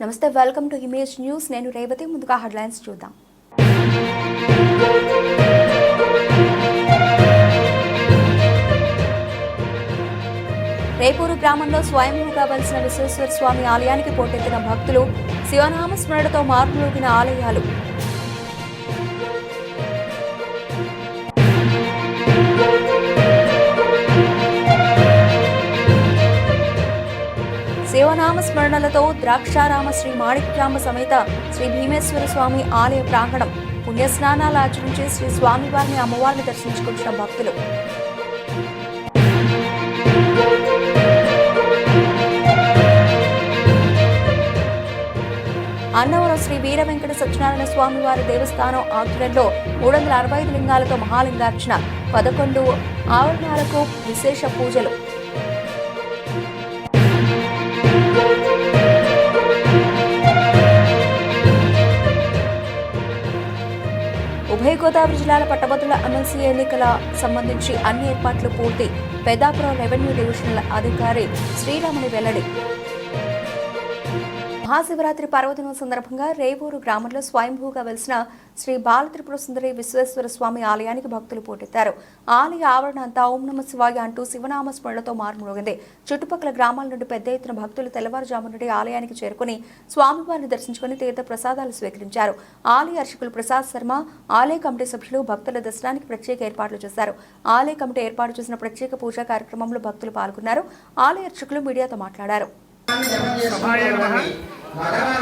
నమస్తే, welcome to image news. నేను రేవతి. ముందుగా హెడ్లైన్స్ చూద్దాం. రేపూరు గ్రామంలో స్వయంభూగా వెలిసిన విశ్వేశ్వర స్వామి ఆలయానికి పోటెత్తిన భక్తులు. శివనామ స్మరణతో మార్పులోగిన ఆలయాలు. శివనామ స్మరణలతో ద్రాక్షారామ శ్రీ మాణిక్యాంబ సమేత శ్రీ భీమేశ్వర స్వామి ఆలయ ప్రాంగణం. పుణ్యస్నానాలు ఆచరించి శ్రీ స్వామివారిని అమ్మవారిని దర్శించుకుంటున్న భక్తులు. అన్నవరం శ్రీ వీర వెంకట సత్యనారాయణ స్వామివారి దేవస్థానం ఆధ్వర్యంలో 365 లింగాలతో మహాలింగార్చన. 11 ఆవరణాలకు విశేష పూజలు. ఉభయ గోదావరి జిల్లాల పట్టభద్రుల ఎమ్మెల్సీ ఎన్నికల సంబంధించి అన్ని ఏర్పాట్లు పూర్తి. పెద్దాపురం రెవెన్యూ డివిజనల్ అధికారి శ్రీరాముని వెల్లడి. మహాశివరాత్రి పర్వదినం సందర్భంగా రేవూరు గ్రామంలో స్వయంభూగా వెలిసిన శ్రీ బాలత్రిపుర సుందరి విశ్వేశ్వర స్వామి ఆలయానికి భక్తులు పోటెత్తారు. ఆలయ ఆవరణ అంతా ఓం నమ శివాయ అంటూ శివనామ స్మరణతో మారుమోగింది. చుట్టుపక్కల గ్రామాల నుండి పెద్ద ఎత్తున భక్తులు తెల్లవారుజాము నుండి ఆలయానికి చేరుకుని స్వామివారిని దర్శించుకుని తీర్థ ప్రసాదాలు స్వీకరించారు. ఆలయ అర్చకులు ప్రసాద్ శర్మ, ఆలయ కమిటీ సభ్యులు భక్తుల దర్శనానికి ప్రత్యేక ఏర్పాట్లు చేశారు. ఆలయ కమిటీ ఏర్పాటు చేసిన ప్రత్యేక పూజా కార్యక్రమంలో భక్తులు పాల్గొన్నారు. ఆలయ అర్చకులు మీడియాతో మాట్లాడారు.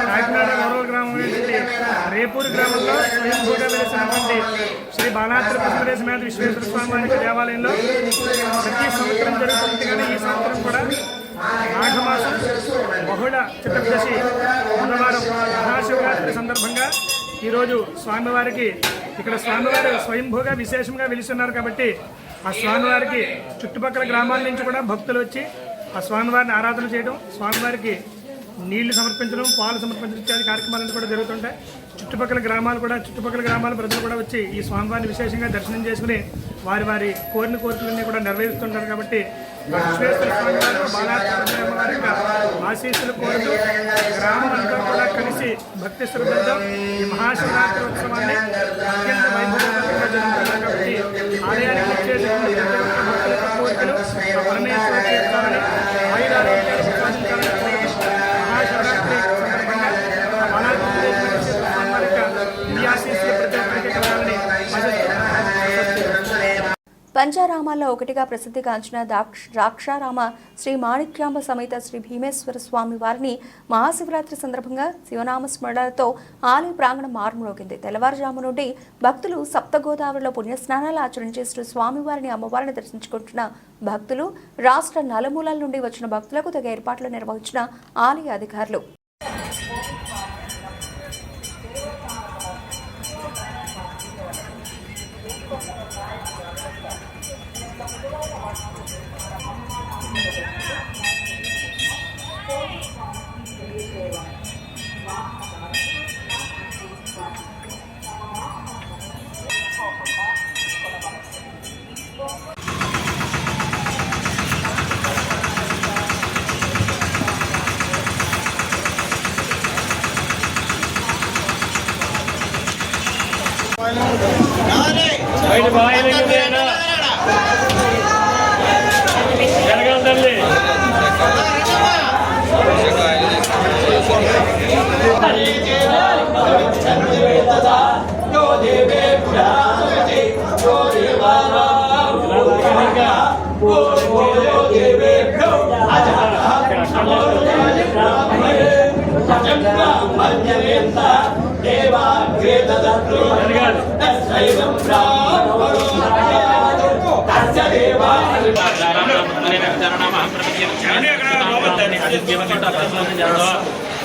కాకినాడ గౌరవ గ్రామం రేపూరు గ్రామంలో స్వయంభూగా వెలిసినటువంటి శ్రీ బాలాత్రిపుర సుందరి సమేత విశ్వేశ్వర స్వామి వారి దేవాలయంలో ప్రతి సంవత్సరం జరుగుతుంది. కానీ ఈ సంవత్సరం కూడా మాఘమాసం బహుళ చతుర్దశి బుధవారం మహాశివరాత్రి సందర్భంగా ఈరోజు స్వామివారికి ఇక్కడ స్వామివారు స్వయంభూగా విశేషంగా వెలిస్తున్నారు. కాబట్టి ఆ స్వామివారికి చుట్టుపక్కల గ్రామాల నుంచి కూడా భక్తులు వచ్చి ఆ స్వామివారిని ఆరాధన చేయడం, స్వామివారికి నీళ్లు సమర్పించడం, పాలు సమర్పించడం ఇత్యాది కార్యక్రమాలను కూడా జరుగుతుంటాయి. చుట్టుపక్కల గ్రామాల ప్రజలు కూడా వచ్చి ఈ స్వామివారిని విశేషంగా దర్శనం చేసుకుని వారి వారి కోరికలన్నీ కూడా నెరవేరుస్తుంటారు. కాబట్టి విశ్వేశ్వర స్వామి వారు బాలాత్రిపుర వారి యొక్క ఆశీస్సులు కోరుతూ గ్రామం అంతా కూడా కలిసి భక్తి శ్రద్ధలతో ఈ మహాశివరాత్రి ఉత్సవాన్ని అత్యంత వైభవంగా జరుగుతున్నారు. కాబట్టి ఆలయానికి వచ్చేటువంటి భక్తుల యొక్క కోరికలు పరమేశ్వరుడు తీర్చాలని, ఆయురారోగ్యాలు ప్రసాదించాలని మహాశివరాత్రి సందర్భంగా పంచారామాల్లో ఒకటిగా ప్రసిద్ధిగాంచిన ద్రాక్షారామ శ్రీ మాణిక్యాంబ సమేత శ్రీ భీమేశ్వర స్వామి వారిని మహాశివరాత్రి సందర్భంగా శివనామ స్మరణలతో ఆలయ ప్రాంగణం మారుమోగింది. తెల్లవారుజాము నుండి భక్తులు సప్తగోదావరిలో పుణ్యస్నానాలు ఆచరించి శ్రీ స్వామివారిని అమ్మవారిని దర్శించుకుంటున్న భక్తులు, రాష్ట్ర నలుమూలల నుండి వచ్చిన భక్తులకు తగ్గ ఏర్పాట్లు నిర్వహించిన ఆలయ అధికారులు.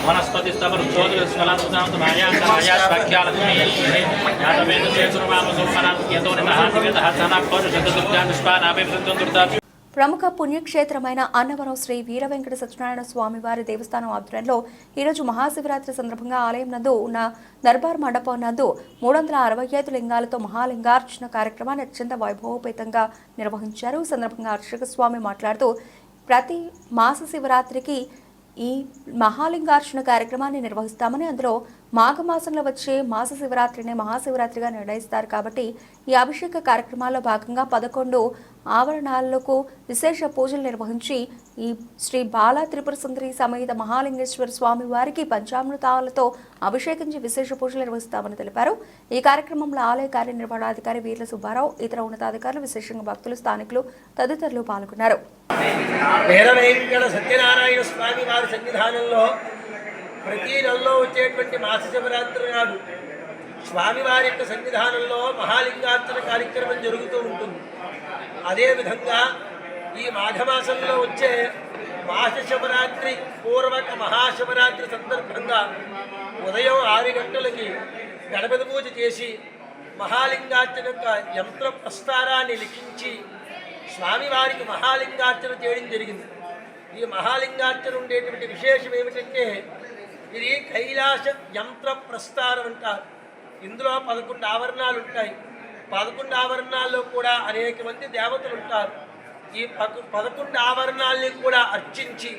वनस्पति ప్రముఖ పుణ్యక్షేత్రమైన అన్నవరం శ్రీ వీర వెంకట సత్యనారాయణ స్వామివారి దేవస్థానం ఆధ్వర్యంలో ఈరోజు మహాశివరాత్రి సందర్భంగా ఆలయం నందు ఉన్న దర్బార్ మండపం నందు 365 లింగాలతో మహాలింగార్చన కార్యక్రమాన్ని అత్యంత వైభవోపేతంగా నిర్వహించారు. ఈ సందర్భంగా అర్చక స్వామి మాట్లాడుతూ ప్రతి మాస శివరాత్రికి ఈ మహాలింగార్చన కార్యక్రమాన్ని నిర్వహిస్తామని, అందులో మాఘమాసంలో వచ్చే మాస శివరాత్రిని మహాశివరాత్రిగా నిర్ణయిస్తారు కాబట్టి ఈ అభిషేక కార్యక్రమాల్లో భాగంగా 11 ఆవరణాలకు విశేష పూజలు నిర్వహించి ఈ శ్రీ బాలా త్రిపుర సుందరి సమేత మహాలింగేశ్వర స్వామి వారికి పంచామృతాలతో అభిషేకించి విశేష పూజలు నిర్వహిస్తామని తెలిపారు. ఈ కార్యక్రమంలో ఆలయ కార్యనిర్వహణాధికారి వీర్ల సుబ్బారావు, ఇతర ఉన్నతాధికారులు, విశేషంగా భక్తులు, స్థానికులు తదితరులు పాల్గొన్నారు. సత్యనారాయణ స్వామి వారి సన్నిధానంలో ప్రతి నెలలో వచ్చేటువంటి మాస శివరాత్రి నాడు స్వామివారి యొక్క సన్నిధానంలో మహాలింగార్చన కార్యక్రమం జరుగుతూ ఉంటుంది. అదేవిధంగా ఈ మాఘమాసంలో వచ్చే మాస శివరాత్రి పూర్వక మహాశివరాత్రి సందర్భంగా ఉదయం 6 గంటలకి గణపతి పూజ చేసి మహాలింగార్చన యొక్క యంత్ర ప్రస్తారాన్ని లిఖించి స్వామివారికి మహాలింగార్చన చేయడం జరిగింది. ఈ మహాలింగార్చన ఉండేటువంటి విశేషం ఏమిటంటే ఇది కైలాస యంత్ర ప్రస్తారం అంటారు. ఇందులో 11 ఆవరణాలు ఉంటాయి. 11 ఆవరణాల్లో కూడా అనేక మంది దేవతలు ఉంటారు. ఈ 11 ఆవరణాలని కూడా అర్చించి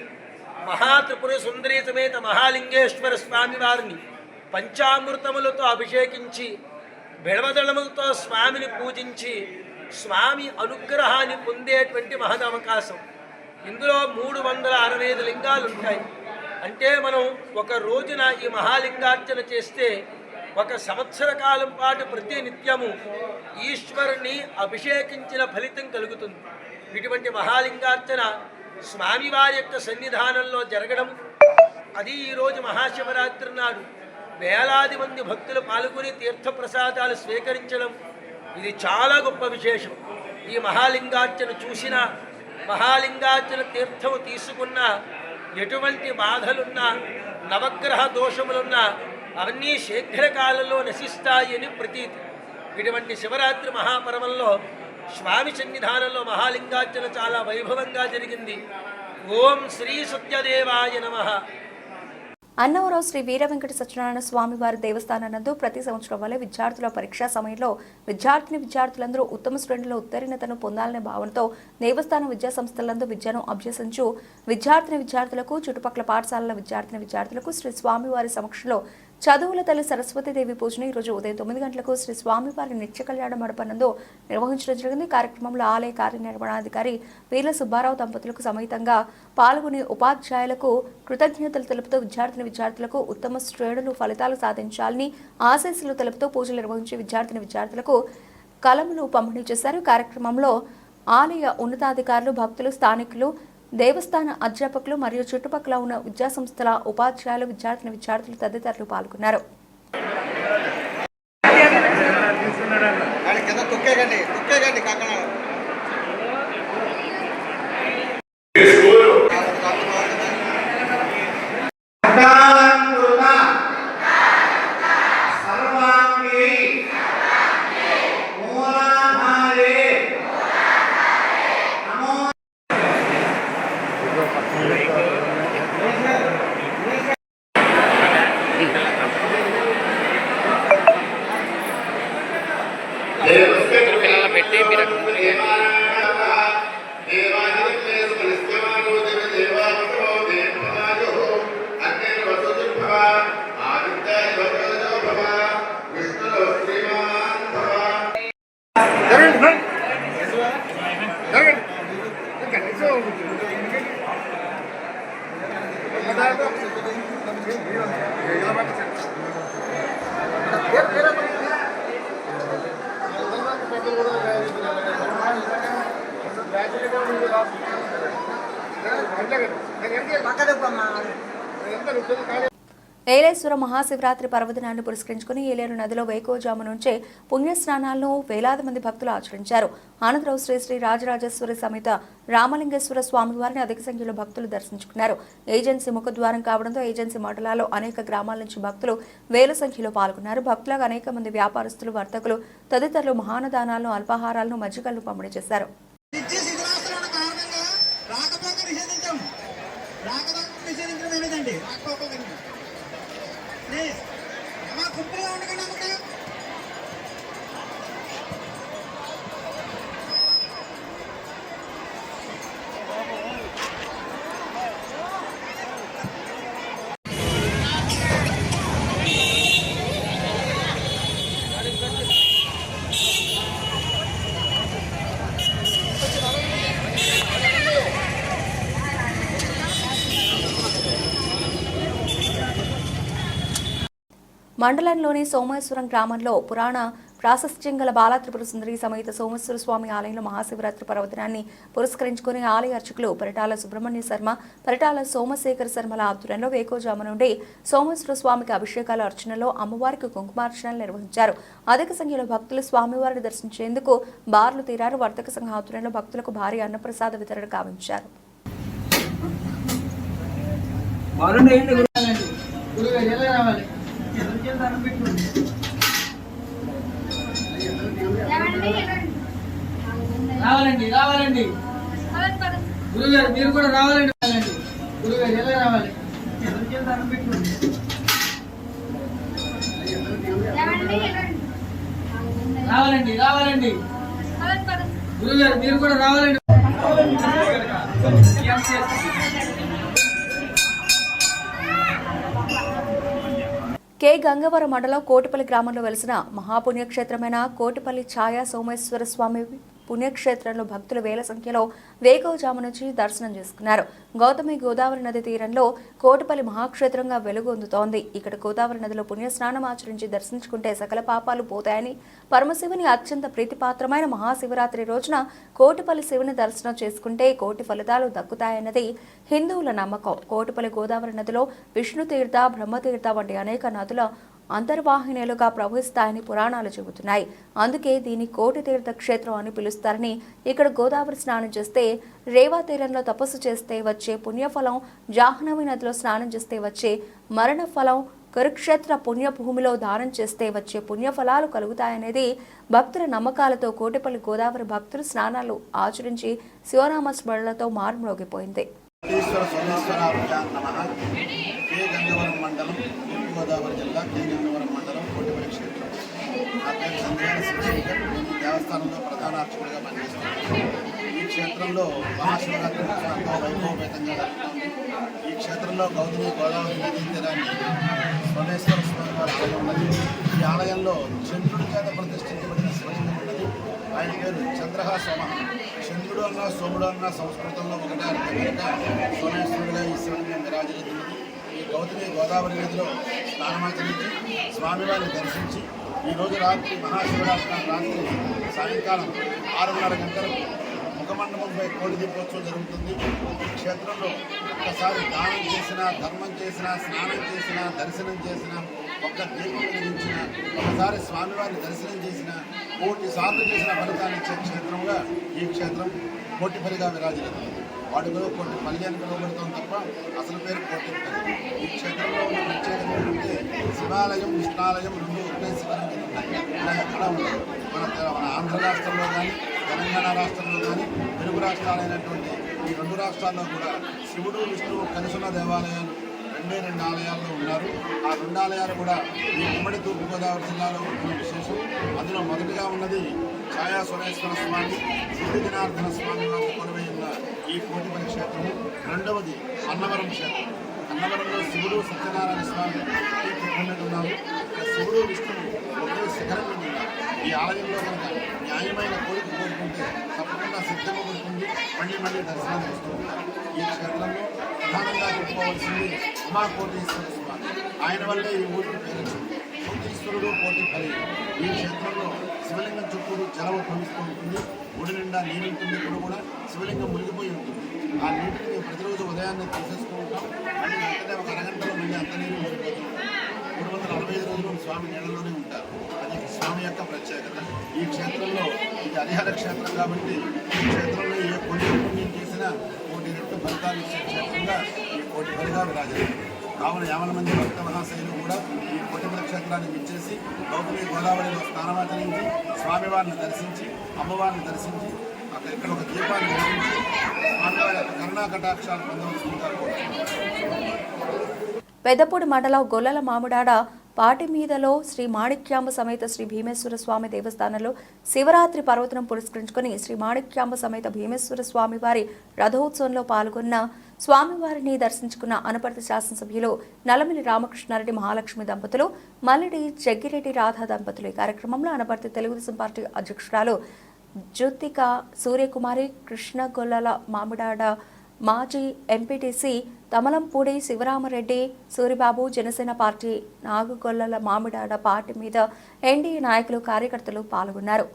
మహాత్రిపుర సుందరీ సమేత మహాలింగేశ్వర స్వామి వారిని పంచామృతములతో అభిషేకించి బెడవదళములతో స్వామిని పూజించి స్వామి అనుగ్రహాన్ని పొందేటువంటి మహదవకాశం. ఇందులో 365 లింగాలు ఉంటాయి. అంటే మనం ఒక రోజున ఈ మహాలింగార్చన చేస్తే 1 సంవత్సర కాలం పాటు ప్రతి నిత్యము ఈశ్వరుని అభిషేకించిన ఫలితం కలుగుతుంది. ఇటువంటి మహాలింగార్చన స్వామివారి యొక్క సన్నిధానంలో జరగడం, అది ఈరోజు మహాశివరాత్రి నాడు వేలాది మంది భక్తులు పాల్గొని తీర్థప్రసాదాలు స్వీకరించడం, ఇది చాలా గొప్ప విశేషం. ఈ మహాలింగార్చన చూసిన, మహాలింగార్చన తీర్థము తీసుకున్న, ఎటువంటి బాధలున్నా, నవగ్రహ దోషములున్నా అవన్నీ శీఘ్రకాలంలో నశిస్తాయని ప్రతీతి. ఇటువంటి శివరాత్రి మహాపర్వంలో స్వామి సన్నిధానంలో మహాలింగార్చన చాలా వైభవంగా జరిగింది. ఓం శ్రీ సత్యదేవాయ నమః. అన్నవరం శ్రీ వీర వెంకట సత్యనారాయణ స్వామి వారి దేవస్థానం నందు ప్రతి సంవత్సరం వల్లే విద్యార్థుల పరీక్షా సమయంలో విద్యార్థులందరూ ఉత్తమ శ్రేణిలో ఉత్తీర్ణతను పొందాలనే భావనతో దేవస్థానం విద్యా సంస్థలందు విద్యను అభ్యసించు విద్యార్థులకు, చుట్టుపక్కల పాఠశాలల విద్యార్థులకు శ్రీ స్వామివారి సమక్షంలో చదువుల తల్లి సరస్వతీదేవి పూజను ఈరోజు ఉదయం 9 గంటలకు శ్రీ స్వామివారి నిత్య కళ్యాణ మండపనందు నిర్వహించడం జరిగింది. కార్యక్రమంలో ఆలయ కార్యనిర్వహణాధికారి వీర్ల సుబ్బారావు దంపతులకు సమేతంగా పాల్గొని ఉపాధ్యాయులకు కృతజ్ఞతలు తెలుపుతూ విద్యార్థులకు ఉత్తమ శ్రేణులు ఫలితాలు సాధించాలని ఆశీస్సులు తెలుపుతూ పూజలు నిర్వహించి విద్యార్థులకు కలములు పంపిణీ చేశారు. కార్యక్రమంలో ఆలయ ఉన్నతాధికారులు, భక్తులు, స్థానికులు, దేవస్థాన అధ్యాపకులు మరియు చుట్టుపక్కల ఉన్న విద్యాసంస్థల ఉపాధ్యాయులు, విద్యార్థులు తదితరులు పాల్గొన్నారు. ఏలేశ్వర మహాశివరాత్రి పర్వదినాన్ని పురస్కరించుకుని ఏలేరు నదిలో వేకోజాము నుంచే పుణ్యస్నానాలను వేలాది మంది భక్తులు ఆచరించారు. అనంతరం శ్రీ రాజరాజేశ్వరి సమేత రామలింగేశ్వర స్వామివారిని అధిక సంఖ్యలో భక్తులు దర్శించుకున్నారు. ఏజెన్సీ ముఖద్వారం కావడంతో ఏజెన్సీ మండలాల్లో అనేక గ్రామాల నుంచి భక్తులు వేల సంఖ్యలో పాల్గొన్నారు. భక్తులకు అనేక మంది వ్యాపారస్తులు, వర్తకులు తదితరులు మహానదానాలను, అల్పాహారాలను, మజ్జిగలను పంపిణీ చేశారు. మండలంలోని సోమేశ్వరం గ్రామంలో పురాణ ప్రాశస్త్యం గల బాలా త్రిపుర సుందరి సమేత సోమేశ్వర స్వామి ఆలయంలో మహాశివరాత్రి పర్వదినాన్ని పురస్కరించుకుని ఆలయ అర్చకులు పరిటాల సుబ్రహ్మణ్య శర్మ, పరిటాల సోమశేఖర శర్మల ఆధ్వర్యంలో వేకోజాము నుండి సోమేశ్వర స్వామికి అభిషేకాల అర్చనలో అమ్మవారికి కుంకుమార్చనలు నిర్వహించారు. అధిక సంఖ్యలో భక్తులు స్వామివారిని దర్శించేందుకు బార్లు తీరారు. వర్తక సంఘ ఆధ్వర్యంలో భక్తులకు భారీ అన్నప్రసాద వితరణ గావించారు. రావాలండి రావాలండి గురుగారు మీరు కూడా రావాలండి గురుగారు ఎలా రావాలి రావాలండి రావాలండి గురుగారు మీరు కూడా రావాలండి. కె గంగవరం మండలం కోటిపల్లి గ్రామంలో వెలిసిన మహాపుణ్యక్షేత్రమైన కోటిపల్లి ఛాయా సోమేశ్వర స్వామి పుణ్యక్షేత్రంలో భక్తులు వేల సంఖ్యలో వేకోజాము నుంచి దర్శనం చేసుకున్నారు. గౌతమి గోదావరి నది తీరంలో కోటిపల్లి మహాక్షేత్రంగా వెలుగొందుతోంది. ఇక్కడ గోదావరి నదిలో పుణ్యస్నానం ఆచరించి దర్శించుకుంటే సకల పాపాలు పోతాయని, పరమశివుని అత్యంత ప్రీతిపాత్రమైన మహాశివరాత్రి రోజున కోటిపల్లి శివుని దర్శనం చేసుకుంటే కోటి ఫలితాలు దక్కుతాయన్నది హిందువుల నమ్మకం. కోటిపల్లి గోదావరి నదిలో విష్ణుతీర్థ, బ్రహ్మతీర్థ వంటి అనేక నదుల అంతర్వాహినిలుగా ప్రవహిస్తాయని పురాణాలు చెబుతున్నాయి. అందుకే దీన్ని కోటి తీర్థ క్షేత్రం అని పిలుస్తారని, ఇక్కడ గోదావరి స్నానం చేస్తే, రేవా తీరంలో తపస్సు చేస్తే వచ్చే పుణ్యఫలం, జాహ్నవి నదిలో స్నానం చేస్తే వచ్చే మరణ ఫలం, కురుక్షేత్ర పుణ్యభూమిలో దానం చేస్తే వచ్చే పుణ్యఫలాలు కలుగుతాయనేది భక్తుల నమ్మకాలతో కోటిపల్లి గోదావరి భక్తులు స్నానాలు ఆచరించి శివనామ స్మరణలతో మారుమ్రోగిపోయింది. గోదావరి జిల్లా కె గంగవరం మండలం కోటిపల్లి క్షేత్రం. నా పేరు సంజయ్ శివశంకర్. నేను దేవస్థానంలో ప్రధాన అర్చకుడిగా పనిచేస్తున్నాను. ఈ క్షేత్రంలో మహాశివరాత్రి ఎంతో వైభవపేతంగా జరుగుతుంది. ఈ క్షేత్రంలో గౌతమి గోదావరి నదీ తీరాన్ని సోమేశ్వర స్వామి వారి ఆలయం ఉన్నది. ఈ ఆలయంలో చంద్రుడి చేత ప్రతిష్ఠించబడిన శివలింగం ఉన్నది. ఆయన పేరు చంద్రహ సోమ. చంద్రుడు అన్న సోముడు అన్న సంస్కృతంలో ఒకటే అర్థం కనుక సోమేశ్వరుడిగా ఈ శివలింగం విరాజిల్లుతున్నది. ఈ గౌతమి గోదావరి నదిలో స్నానమాచరించి స్వామివారిని దర్శించి ఈరోజు రాత్రి మహాశివరాత్రి రాత్రి సాయంకాలం 6:30 గంటలకు ముఖమండపంపై కోటి దీపోత్సవం జరుగుతుంది. ఈ క్షేత్రంలో ఒక్కసారి దానం చేసినా, ధర్మం చేసినా, స్నానం చేసినా, దర్శనం చేసినా, ఒక్క దీపం వెలిగించిన, ఒకసారి స్వామివారిని దర్శనం చేసిన, 1,000 సార్లు చేసిన ఫలితాన్ని ఇచ్చే క్షేత్రంగా ఈ క్షేత్రం కోటిపల్లిగా విరాజిల్లుతుంది. వాడుకలో కోటిపల్లి అని పిలువబడుతుంది తప్ప అసలు పేరు కోటిపల్లి. ఈ క్షేత్రంలో ఉన్న ప్రత్యేకత ఏంటంటే శివాలయం, విష్ణాలయం రెండు ఒకే శివలింగం ఉన్నాయి. ఇలా ఎక్కడా ఉండదు. మన ఆంధ్ర రాష్ట్రంలో కానీ, తెలంగాణ రాష్ట్రంలో కానీ, తెలుగు రాష్ట్రాలైనటువంటి ఈ 2 రాష్ట్రాల్లో కూడా శివుడు, విష్ణువు కలిసిన దేవాలయాలు 2 ఆలయాల్లో ఉన్నారు. ఆ 2 ఆలయాలు కూడా ఈ ఉమ్మడి తూర్పుగోదావరి జిల్లాలో ఉన్న విశేషం. అందులో మొదటిగా ఉన్నది ఛాయా సోమేశ్వర స్వామి, సిద్ధి జనార్దన స్వామి వారి కొలువై ఉన్న ఈ కోటిపల్లి క్షేత్రము. రెండవది అన్నవరం క్షేత్రం. అన్నవరంలో శివుడు, సత్యనారాయణ స్వామి ఉన్నారు. శివుడు, విష్ణువు ఒకే శిఖరం మీద ఉన్నారు. ఈ ఆలయంలో కనుక న్యాయమైన కోరిక కోరుకుంటే తప్పకుండా సిద్ధంగా ఉంటుంది. మళ్ళీ దర్శనానికి వస్తూ ఉంటారు. ఈ క్షేత్రంలో ప్రధానంగా చెప్పుకోవాల్సింది ఉమాకోటీశ్వర స్వామి. ఆయన వల్లే ఈ ఊరికి పేరు వచ్చింది. కోటీశ్వరుడు, కోటిపల్లి. ఈ క్షేత్రంలో శివలింగం చుట్టూరు జలం ప్రవహిస్తూ ఉంటుంది. గుడి నిండా నీరు ఉంటుంది. ఇప్పుడు కూడా శివలింగం మునిగిపోయి ఉంటుంది. ఆ నీటిని ప్రతిరోజు ఉదయాన్నే తీసేస్తూ ఉంటాం. మళ్ళీ వెంటనే ఒక అరగంటలో మళ్ళీ అంత నీరు మునిగిపోతుంది. 365 రోజులు స్వామి నీళ్ళలోనే ఉంటారు. అది స్వామి యొక్క ప్రత్యేకత. ఈ క్షేత్రంలో ఇది హరిహర క్షేత్రం కాబట్టి ఈ క్షేత్రంలో ఏ పుణ్యం చేసినా 1,000 రెట్లు ఫలితాలు ఇచ్చే క్షేత్రంగా ఈ కోటిపల్లిగా విరాజిల్లుతుంది. కావున 50 మంది భక్త మహాశైలు కూడా ఈ కోటిపల్లి క్షేత్రాన్ని విచ్చేసి గౌతమి గోదావరిలో స్నానమాచరించి స్వామివారిని దర్శించి, అమ్మవారిని దర్శించి, అక్కడ ఇక్కడ ఒక దీపాన్ని వెలిగించి స్వామివారి కరుణా కటాక్షాలు పొందవలసిందిగా పెద్దపూడి మండలం గొల్లల మామిడాడ పాటిమీదలో శ్రీ మాణిక్యాంబ సమేత శ్రీ భీమేశ్వర స్వామి దేవస్థానంలో శివరాత్రి పర్వదినం పురస్కరించుకుని శ్రీ మాణిక్యాంబ సమేత భీమేశ్వర స్వామి వారి రథోత్సవంలో పాల్గొన్న స్వామివారిని దర్శించుకున్న అనపర్తి శాసనసభ్యులు నల్లమిల్లి రామకృష్ణారెడ్డి మహాలక్ష్మి దంపతులు, మల్లిడి జగ్గిరెడ్డి రాధా దంపతులు. ఈ కార్యక్రమంలో అనపర్తి తెలుగుదేశం పార్టీ అధ్యక్షురాలు జ్యోతిక సూర్యకుమారి, కృష్ణ గొల్లల మామిడాడ మాజీ ఎంపీటీసీ తమలంపూడి శివరామరెడ్డి, సూరిబాబు, జనసేన పార్టీ నాగుగొల్లల మామిడాడ పార్టీ మీద ఎన్డీఏ నాయకులు, కార్యకర్తలు పాల్గొన్నారు.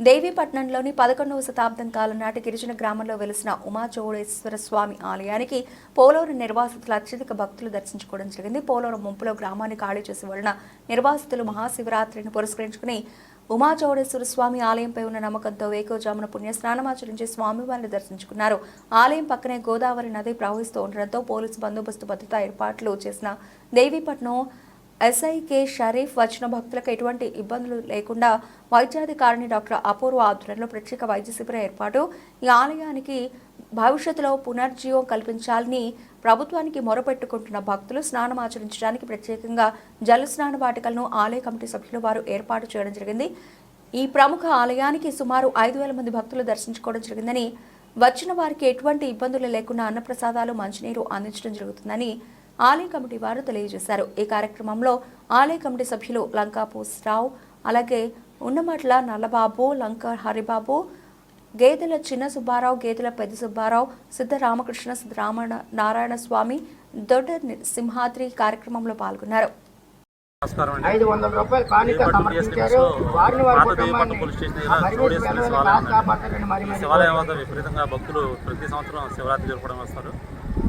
దేవీపట్నంలోని 11వ శతాబ్దం కాలం నాటి గిరిజన గ్రామంలో వెలిసిన ఉమాచౌడేశ్వర స్వామి ఆలయానికి పోలవరం నిర్వాసితులు అత్యధిక భక్తులు దర్శించుకోవడం జరిగింది. పోలవరం ముంపులో గ్రామాన్ని ఖాళీ చేసి వెళ్లిన నిర్వాసితులు మహాశివరాత్రిని పురస్కరించుకుని ఉమాచౌడేశ్వర స్వామి ఆలయంపై ఉన్న నమ్మకంతో వేకోజామున పుణ్య స్నానమాచరించి స్వామివారిని దర్శించుకున్నారు. ఆలయం పక్కనే గోదావరి నది ప్రవహిస్తూ ఉండడంతో పోలీసు బందోబస్తు భద్రతా ఏర్పాట్లు చేసిన దేవీపట్నం ఎస్ఐకే షరీఫ్ వచ్చిన భక్తులకు ఎటువంటి ఇబ్బందులు లేకుండా వైద్యాధికారిని డాక్టర్ అపూర్వ ఆధ్వర్యంలో ప్రత్యేక వైద్య శిబిరం ఏర్పాటు. ఈ ఆలయానికి భవిష్యత్తులో పునర్జీవం కల్పించాలని ప్రభుత్వానికి మొరపెట్టుకుంటున్న భక్తులు స్నానమాచరించడానికి ప్రత్యేకంగా జల స్నాన వాటికలను ఆలయ కమిటీ సభ్యులు వారు ఏర్పాటు చేయడం జరిగింది. ఈ ప్రముఖ ఆలయానికి సుమారు 5,000 మంది భక్తులు దర్శించుకోవడం జరిగిందని, వచ్చిన వారికి ఎటువంటి ఇబ్బందులు లేకుండా అన్నప్రసాదాలు, మంచినీరు అందించడం జరుగుతుందని ఆలయ కమిటీ వారు తెలియజేశారు. ఈ కార్యక్రమంలో ఆలయ కమిటీ సభ్యులు లంకా పూసరావు, అలాగే ఉన్నమట్ల నల్లబాబు, లంక హరిబాబు, గేదెల చిన్న సుబ్బారావు, గేదెల పెద్ద సుబ్బారావు, సిద్ధరామకృష్ణ, నారాయణ స్వామి, దొడ్డ సింహాద్రి కార్యక్రమంలో పాల్గొన్నారు. శివాలయం వద్ద విపరీతంగా భక్తులు ప్రతి సంవత్సరం శివరాత్రి జరపడం వస్తారు.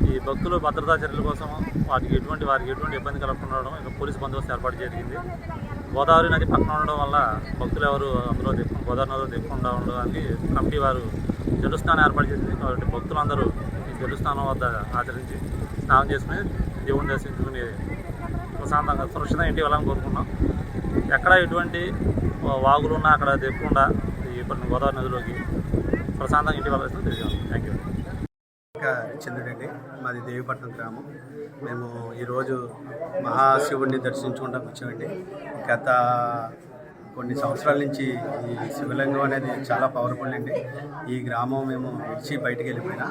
ఈ భక్తులు భద్రతా చర్యల కోసం వారికి ఎటువంటి ఇబ్బంది కలగకుండా ఉండడం, పోలీసు బందోబస్తు ఏర్పాటు జరిగింది. గోదావరి నది పక్కన ఉండడం వల్ల భక్తులు ఎవరు అందులో గోదావరి నదిలో దిక్కకుండా ఉండడానికి కమిటీ వారు జలస్నానం ఏర్పాటు చేసింది. కాబట్టి భక్తులందరూ ఈ జలస్నానం వద్ద ఆచరించి స్నానం చేసుకుని దేవుని దర్శించుకుని ప్రశాంతంగా సురక్షితంగా ఇంటికి వెళ్ళాలని కోరుకున్నాం. ఎక్కడ ఎటువంటి వాగులు ఉన్నా అక్కడ దిక్కకుండా ఈ గోదావరి నదిలోకి ప్రశాంతంగా ఇంటికి వెళ్ళాల్సింది తెలియదు. Thank you. చంద్రుడండి, మాది దేవీపట్నం గ్రామం. మేము ఈరోజు మహాశివుడిని దర్శించుకుంటానికి వచ్చామండి. గత కొన్ని సంవత్సరాల నుంచి ఈ శివలింగం అనేది చాలా పవర్ఫుల్ అండి. ఈ గ్రామం మేము విడిచి బయటికి వెళ్ళిపోయినా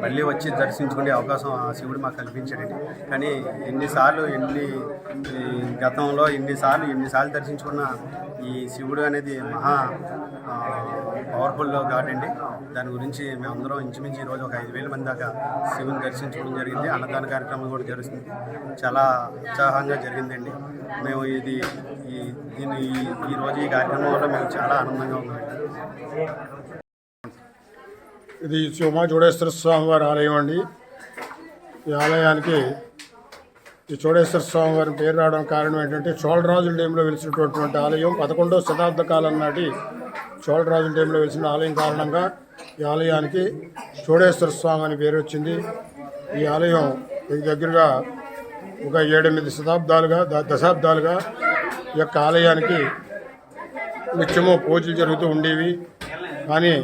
మళ్ళీ వచ్చి దర్శించుకునే అవకాశం ఆ శివుడు మాకు కల్పించాడండి. కానీ గతంలో ఎన్నిసార్లు దర్శించుకున్న ఈ శివుడు అనేది మహా పవర్ఫుల్ గాడ్ అండి. దాని గురించి మేమందరం ఇంచుమించు ఈరోజు ఒక 5,000 మంది దాకా శివుని దర్శించుకోవడం జరిగింది. అన్నదాన కార్యక్రమం కూడా జరుగుతుంది. చాలా ఉత్సాహంగా జరిగిందండి. మేము ఈరోజు ఈ కార్యక్రమం వల్ల మేము చాలా ఆనందంగా ఉన్నామండి. ఇది ఉమాచౌడేశ్వర స్వామి వారి ఆలయం అండి. ఈ ఆలయానికి ఈ చౌడేశ్వర స్వామి వారి పేరు రావడం కారణం ఏంటంటే చోళరాజుల టైంలో వెలిసినటువంటి ఆలయం. 11వ శతాబ్ద కాలం నాటి చోళరాజుల టైంలో వెలిసిన ఆలయం కారణంగా ఈ ఆలయానికి చౌడేశ్వర స్వామి అని పేరు వచ్చింది. ఈ ఆలయం దగ్గరగా ఒక 7-8 దశాబ్దాలుగా ఈ యొక్క ఆలయానికి నిత్యము పూజలు జరుగుతూ ఉండేవి. కానీ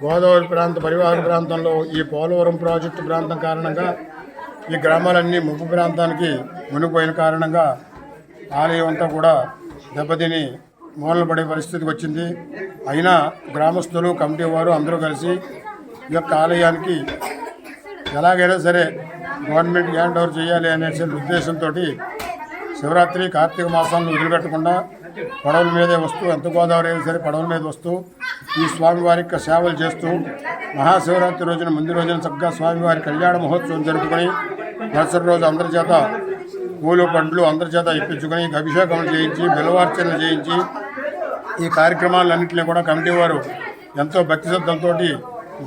గోదావరి పరివాహక ప్రాంతంలో ఈ పోలవరం ప్రాజెక్టు ప్రాంతం కారణంగా ఈ గ్రామాలన్నీ ముంపు ప్రాంతానికి మునిగిపోయిన కారణంగా ఆలయం అంతా కూడా దెబ్బతిని మూలన పడే పరిస్థితికి వచ్చింది. అయినా గ్రామస్తులు, కమిటీ వారు అందరూ కలిసి ఈ యొక్క ఆలయానికి ఎలాగైనా సరే గవర్నమెంట్ హ్యాండ్ ఓవర్ చేయాలి అనే ఉద్దేశంతో శివరాత్రి, కార్తీక మాసాలను వదిలిపెట్టకుండా పడవల మీదే వస్తూ, ఎంత గోదావరి అయినా సరే పడవల మీద వస్తూ ఈ స్వామివారి యొక్క సేవలు చేస్తూ మహాశివరాత్రి రోజున ముందు రోజున చక్కగా స్వామివారి కళ్యాణ మహోత్సవం జరుపుకొని మరుసటి రోజు అందరి చేత పూలు పండ్లు అందరి చేత ఇప్పించుకొని అభిషేకం చేయించి బిల్వార్చనలు చేయించి ఈ కార్యక్రమాలన్నింటినీ కూడా కమిటీ వారు ఎంతో భక్తి శ్రద్ధలతో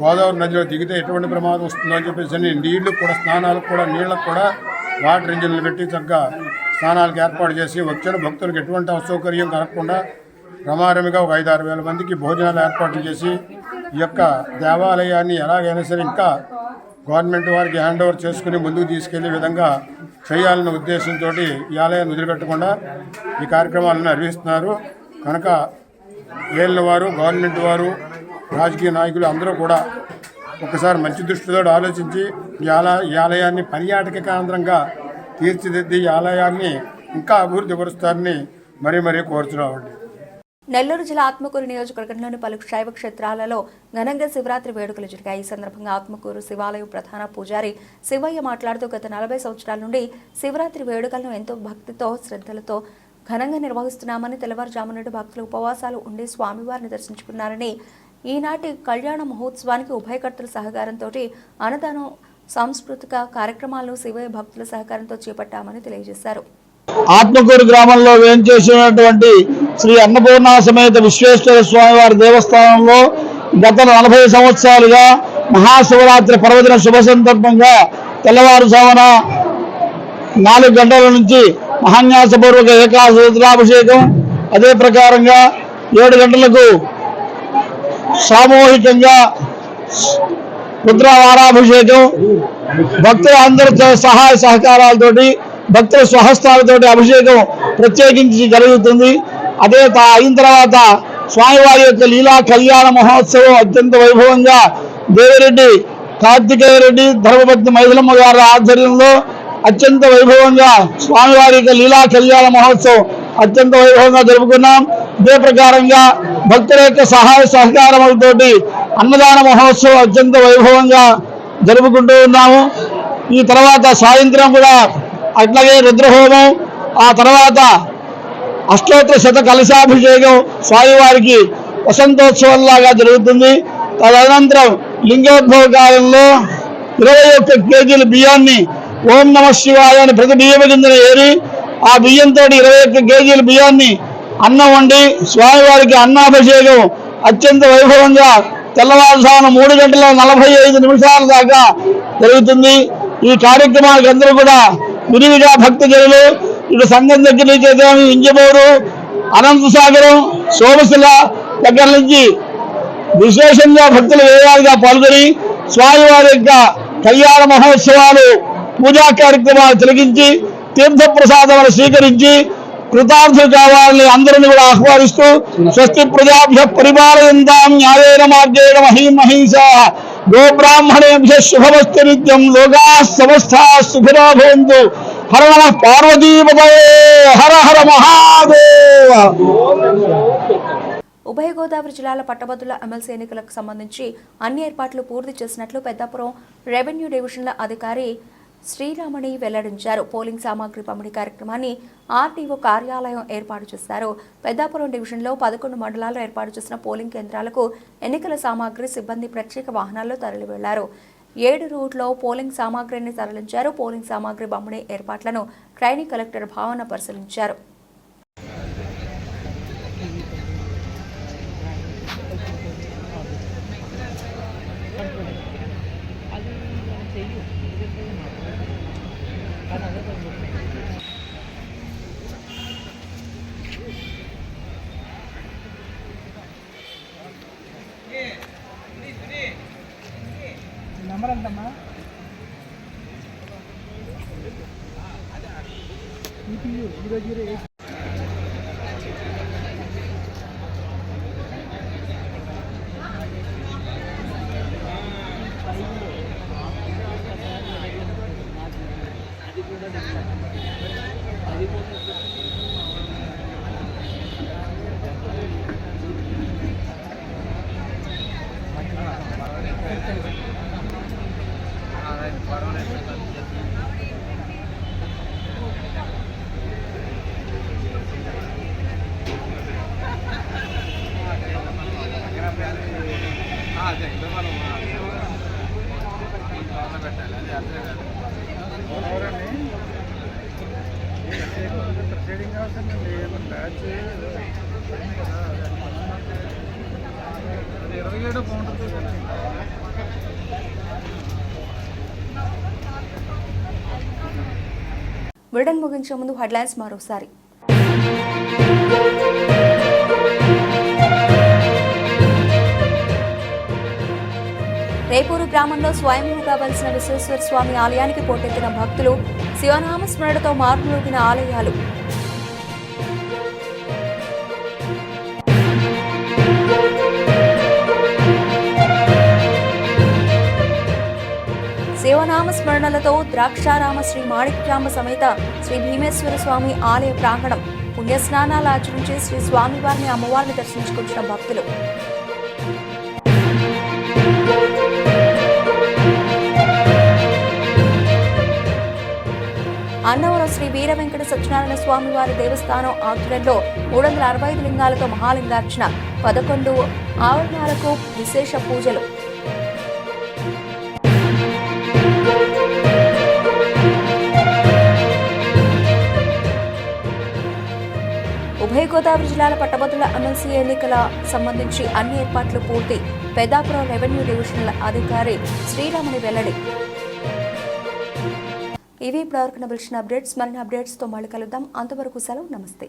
గోదావరి నదిలో దిగితే ఎటువంటి ప్రమాదం వస్తుందో అని చెప్పేసి నీళ్లకు కూడా, స్నానాలకు కూడా, నీళ్లకు కూడా వాటర్ ఇంజిన్లు పెట్టి చక్కగా స్నానాలకు ఏర్పాటు చేసి వచ్చిన భక్తులకు ఎటువంటి అసౌకర్యం కలగకుండా రమారమిగా ఒక 5-6 వేల మందికి భోజనాలు ఏర్పాటు చేసి ఈ యొక్క దేవాలయాన్ని ఎలాగైనా సరే ఇంకా గవర్నమెంట్ వారికి హ్యాండ్ ఓవర్ చేసుకుని ముందుకు తీసుకెళ్లే విధంగా చేయాలనే ఉద్దేశంతో ఈ ఆలయాన్ని వదిలిపెట్టకుండా ఈ కార్యక్రమాలను నిర్వహిస్తున్నారు. కనుక ఏలిన వారు, గవర్నమెంట్ వారు, రాజకీయ నాయకులు అందరూ కూడా ఒకసారి మంచి దృష్టితో ఆలోచించి ఈ ఆలయాన్ని పర్యాటక కేంద్రంగా తీర్చిదిద్ది ఈ ఆలయాన్ని ఇంకా అభివృద్ధి పరుస్తారని మరీ కోరుతున్నామండి. నెల్లూరు జిల్లా ఆత్మకూరు నియోజకవర్గంలోని పలు శైవ క్షేత్రాలలో ఘనంగా శివరాత్రి వేడుకలు జరిగాయి. ఈ సందర్భంగా ఆత్మకూరు శివాలయం ప్రధాన పూజారి శివయ్య మాట్లాడుతూ గత 40 సంవత్సరాల నుండి శివరాత్రి వేడుకలను ఎంతో భక్తితో శ్రద్ధలతో ఘనంగా నిర్వహిస్తున్నామని, తెల్లవారుజాము నుండి భక్తులు ఉపవాసాలు ఉండి స్వామివారిని దర్శించుకున్నారని, ఈనాటి కళ్యాణ మహోత్సవానికి ఉభయకర్తల సహకారంతో అన్నదానం సాంస్కృతిక కార్యక్రమాలను శివయ్య భక్తుల సహకారంతో చేపట్టామని తెలియజేశారు. ఆత్మకూరు గ్రామంలో వేంచేసినటువంటి శ్రీ అన్నపూర్ణ సమేత విశ్వేశ్వర స్వామివారి దేవస్థానంలో గత 40 సంవత్సరాలుగా మహాశివరాత్రి పర్వదిన శుభ సందర్భంగా తెల్లవారుజామున 4 గంటల నుంచి మహాన్యాసపూర్వక ఏకాదశి రుద్రాభిషేకం, అదే ప్రకారంగా 7 గంటలకు సామూహికంగా రుద్రవారాభిషేకం, భక్తుల అందరితో సహాయ సహకారాలతోటి భక్తుల స్వహస్తాలతోటి అభిషేకం ప్రత్యేకించి జరుగుతుంది. అదే అయిన తర్వాత స్వామివారి యొక్క లీలా కళ్యాణ మహోత్సవం అత్యంత వైభవంగా దేవిరెడ్డి కార్తికేయ రెడ్డి ధర్మపత్ని మైథిలమ్మ గారి ఆధ్వర్యంలో అత్యంత వైభవంగా స్వామివారి యొక్క లీలా కళ్యాణ మహోత్సవం అత్యంత వైభవంగా జరుపుకున్నాం. ఇదే ప్రకారంగా భక్తుల యొక్క సహాయ సహకారములతోటి అన్నదాన మహోత్సవం అత్యంత వైభవంగా జరుపుకుంటూ ఉన్నాము. ఈ తర్వాత సాయంత్రం కూడా అట్లాగే రుద్రహోమం, ఆ తర్వాత అష్టోత్తర శత కలశాభిషేకం స్వామివారికి వసంతోత్సవంలాగా జరుగుతుంది. తదనంతరం లింగోద్భవ కాలంలో 21 కేజీల బియ్యాన్ని ఓం నమ శివాయ అని ప్రతి బియ్యం కిందన ఏరి ఆ బియ్యంతో 21 కేజీల బియ్యాన్ని అన్నం వండి స్వామివారికి అన్నాభిషేకం అత్యంత వైభవంగా తెల్లవారుజామున 3 గంటల 45 నిమిషాల దాకా జరుగుతుంది. ఈ కార్యక్రమానికి అందరూ కూడా విరివిగా భక్తజనులు ఇటు సంఘం దగ్గర నుంచి ఇంజమూరు, అనంతసాగరం, సోమశిల దగ్గర నుంచి విశేషంగా భక్తులు వేయాలుగా పాల్గొని స్వామివారి యొక్క కళ్యాణ మహోత్సవాలు పూజా కార్యక్రమాలు తిలకించి తీర్థప్రసాదాలు స్వీకరించి కృతార్థులు కావాలని అందరిని కూడా ఆహ్వానిస్తూ స్వస్తి ప్రజాభ్య పరిపాలయంతాం న్యాయేన మార్గేణ మహీమహీషా గోబ్రాహ్మణేభ్య శుభమస్తు నిత్యం లోకా సమస్తా సుఖినో భవంతు. హర నమ పార్వతీపతయే హర హర మహాదేవ. ఉభయ గోదావరి జిల్లాల పట్టభద్రుల ఎమ్మెల్సీ ఎన్నికలకు సంబంధించి అన్ని ఏర్పాట్లు పూర్తి చేసినట్లు పెద్దాపురం రెవెన్యూ డివిజన్ల అధికారి శ్రీరామణి వెల్లడించారు. పోలింగ్ సామాగ్రి పంపిణీ కార్యక్రమాన్ని ఆర్టీఓ కార్యాలయం ఏర్పాటు చేశారు. పెద్దాపురం డివిజన్లో 11 మండలాల్లో ఏర్పాటు చేసిన పోలింగ్ కేంద్రాలకు ఎన్నికల సామాగ్రి సిబ్బంది ప్రత్యేక వాహనాల్లో తరలి వెళ్లారు. 7 రూట్లో పోలింగ్ సామాగ్రిని తరలించారు. పోలింగ్ సామాగ్రి పంపిణీ ఏర్పాట్లను ట్రైనింగ్ కలెక్టర్ భావన పరిశీలించారు. నెంబర్ ఎంతమ్మా? EPU 008. బులెటిన్ ముగించే ముందు హెడ్లైన్స్ మరోసారి. రేపూరు గ్రామంలో స్వయంభూగా వెలిసిన విశ్వేశ్వర స్వామి ఆలయానికి పోటెత్తిన భక్తులు శివనామ స్మరణతో మార్మోగిన ఆలయాలు. శివనామ స్మరణలతో ద్రాక్షారామ శ్రీ మాణిక్యాంబ సమేత శ్రీ భీమేశ్వర స్వామి ఆలయ ప్రాంగణం పుణ్యస్నానాలు ఆచరించి శ్రీ స్వామివారిని అమ్మవారిని దర్శించుకుంటున్న భక్తులు. అన్నవరం శ్రీ వీర వెంకట సత్యనారాయణ స్వామి వారి దేవస్థానం ఆధ్వర్యంలో 365 లింగాలతో మహాలింగార్చన, 11 ఆవరణాలకు విశేష పూజలు. ఉభయ గోదావరి జిల్లాల పట్టభద్రుల ఎమ్మెల్సీ ఎన్నికల సంబంధించి అన్ని ఏర్పాట్లు పూర్తి. పెద్దాపురం రెవెన్యూ డివిజనల్ అధికారి శ్రీరాముని వెల్లడి. ఇవి ఇప్పటివరకు నడిచిన అప్డేట్స్. మరిన్ని అప్డేట్స్తో మళ్ళీ కలుద్దాం. అంతవరకు సెలవు. నమస్తే.